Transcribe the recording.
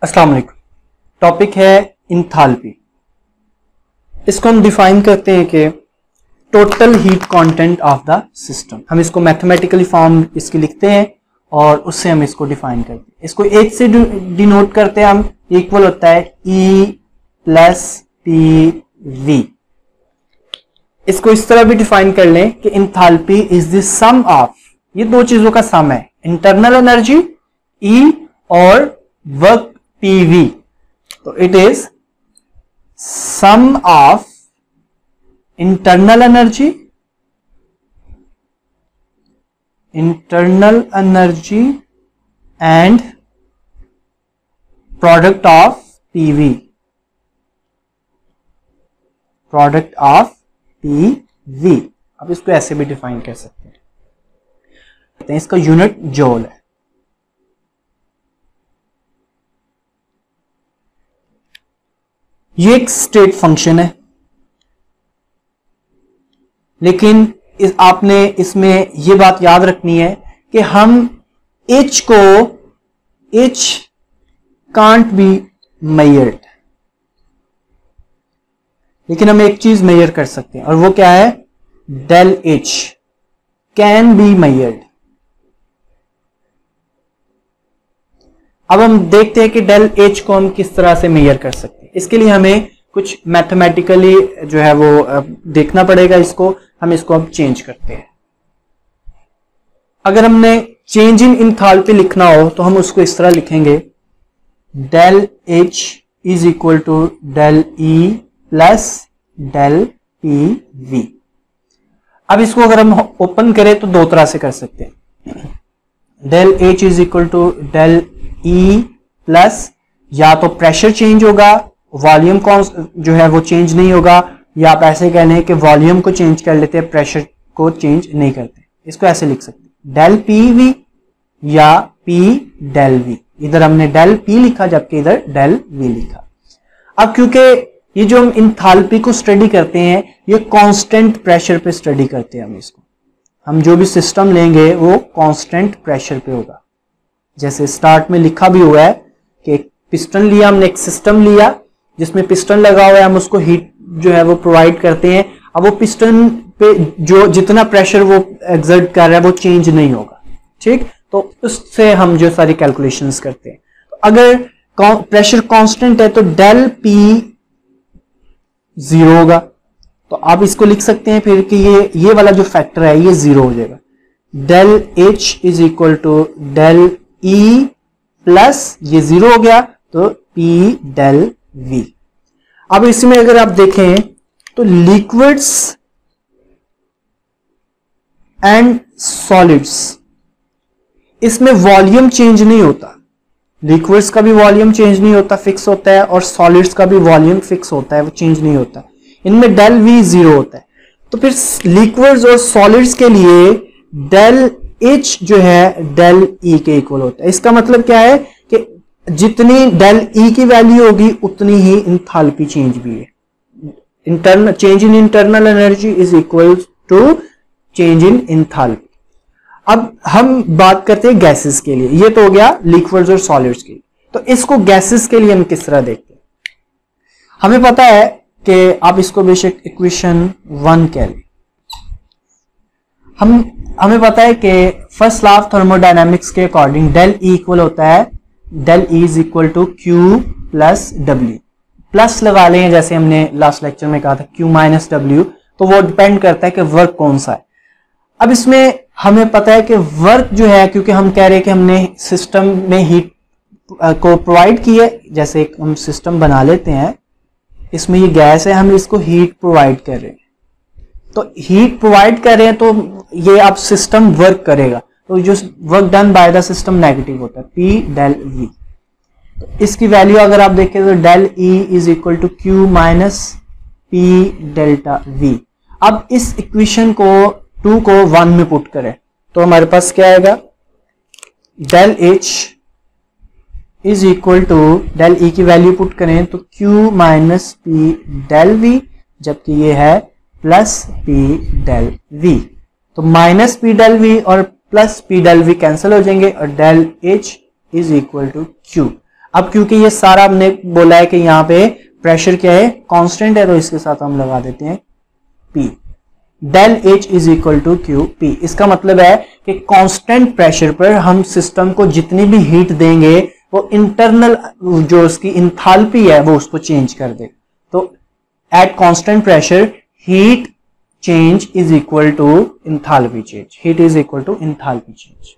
अस्सलाम वालेकुम। टॉपिक है इंथाल्पी। इसको हम डिफाइन करते हैं कि total heat content of the system. हम इसको मैथमेटिकली फॉर्म इसकी लिखते हैं और उससे हम इसको डिफाइन करते हैं। इसको एक से डिनोट करते हैं हम, इक्वल होता है E प्लस PV। इसको इस तरह भी डिफाइन कर लें कि enthalpy is the sum of, ये दो चीजों का सम है, इंटरनल एनर्जी E और वर्क PV। तो it is sum of internal energy and product of PV, अब इसको ऐसे भी डिफाइन कर सकते हैं। इसका यूनिट जूल है। ये एक स्टेट फंक्शन है, लेकिन आपने इसमें यह बात याद रखनी है कि हम H कांट बी मेजर्ड, लेकिन हम एक चीज मेजर कर सकते हैं और वो क्या है, del H can be measured. अब हम देखते हैं कि डेल H को हम किस तरह से मेजर कर सकते हैं। इसके लिए हमें कुछ मैथमेटिकली जो है वो देखना पड़ेगा। इसको हम इसको अब चेंज करते हैं। अगर हमने चेंज इन इंथाल्पी लिखना हो तो हम उसको इस तरह लिखेंगे, del H is equal to del E plus del PV। अब इसको अगर हम ओपन करें तो दो तरह से कर सकते हैं। Del H is equal to del E plus, या तो प्रेशर चेंज होगा, वॉल्यूम जो है वो चेंज नहीं होगा, या आप ऐसे कह लें कि वॉल्यूम को चेंज कर लेते हैं, प्रेशर को चेंज नहीं करते। इसको ऐसे लिख सकते हैं, डेल PV या P डेल V। इधर हमने डेल P लिखा जबकि इधर डेल V लिखा। अब क्योंकि ये जो हम इंथाल्पी को स्टडी करते हैं ये कांस्टेंट प्रेशर पे स्टडी करते हैं, हम जो भी सिस्टम लेंगे वो कांस्टेंट प्रेशर पे होगा। जैसे स्टार्ट में लिखा भी हुआ है कि एक पिस्टन लिया हमने, एक सिस्टम लिया जिसमें पिस्टन लगा हुआ है, हम उसको हीट जो है वो प्रोवाइड करते हैं। अब वो पिस्टन पे जो जितना प्रेशर वो एक्सर्ट कर रहा है वो चेंज नहीं होगा, ठीक। तो उससे हम जो सारी कैलकुलेशंस करते हैं। तो अगर प्रेशर कांस्टेंट है तो डेल P 0 होगा। तो आप इसको लिख सकते हैं फिर कि ये वाला जो फैक्टर है ये 0 हो जाएगा। Del H is equal to del E plus ये 0 हो गया तो P डेल V। अब इसमें अगर आप देखें तो लिक्विड्स एंड सॉलिड्स, इसमें वॉल्यूम चेंज नहीं होता। लिक्विड्स का भी वॉल्यूम चेंज नहीं होता, फिक्स होता है, और सॉलिड्स का भी वॉल्यूम फिक्स होता है, वो चेंज नहीं होता। इनमें डेल V 0 होता है। तो फिर लिक्विड्स और सॉलिड्स के लिए डेल H जो है डेल E के इक्वल होता है। इसका मतलब क्या है कि जितनी डेल E की वैल्यू होगी उतनी ही इंथाल्पी चेंज भी है। Change in internal energy is equal to change in enthalpy. अब हम बात करते हैं गैसेस के लिए। ये तो हो गया लिक्विड्स और सॉलिड्स के लिए। तो इसको गैसेस के लिए हम किस तरह देखते हैं। हमें पता है कि आप इसको बेशक इक्वेशन 1 कह लें। हमें पता है कि फर्स्ट लॉ ऑफ थर्मोडायनामिक्स के अकॉर्डिंग डेल E इक्वल होता है, del E is equal to Q plus W। Plus लगा लें जैसे हमने लास्ट लेक्चर में कहा था Q माइनस W, तो वो डिपेंड करता है कि वर्क कौन सा है। अब इसमें हमें पता है कि वर्क जो है, क्योंकि हम कह रहे हैं कि हमने सिस्टम में हीट को प्रोवाइड की है, जैसे एक हम सिस्टम बना लेते हैं, इसमें ये गैस है, हम इसको हीट प्रोवाइड कर रहे हैं। तो हीट प्रोवाइड कर रहे हैं तो ये अब सिस्टम वर्क करेगा, तो जो work done by the system negative होता है, P डेल V। तो इसकी वैल्यू अगर आप देखें तो del E is equal to Q minus P delta V। अब इस इक्वेशन को 2 को 1 में पुट करें तो हमारे पास क्या आएगा, del H is equal to del E की वैल्यू पुट करें तो Q minus P del V, जबकि ये है प्लस P डेल V। तो माइनस P डेल V और plus P del V cancel हो जाएंगे और del H is equal to Q। अब क्योंकि ये सारा हमने बोला है कि यहाँ पे प्रेशर क्या है, कांस्टेंट है, तो इसके साथ हम लगा देते हैं P। Del H is equal to Q P. इसका मतलब है कि कांस्टेंट प्रेशर पर हम सिस्टम को जितनी भी हीट देंगे वो इंटरनल जो उसकी इंथाल्पी है वो उसको चेंज कर दे। तो at constant pressure heat change is equal to enthalpy change, heat is equal to enthalpy change.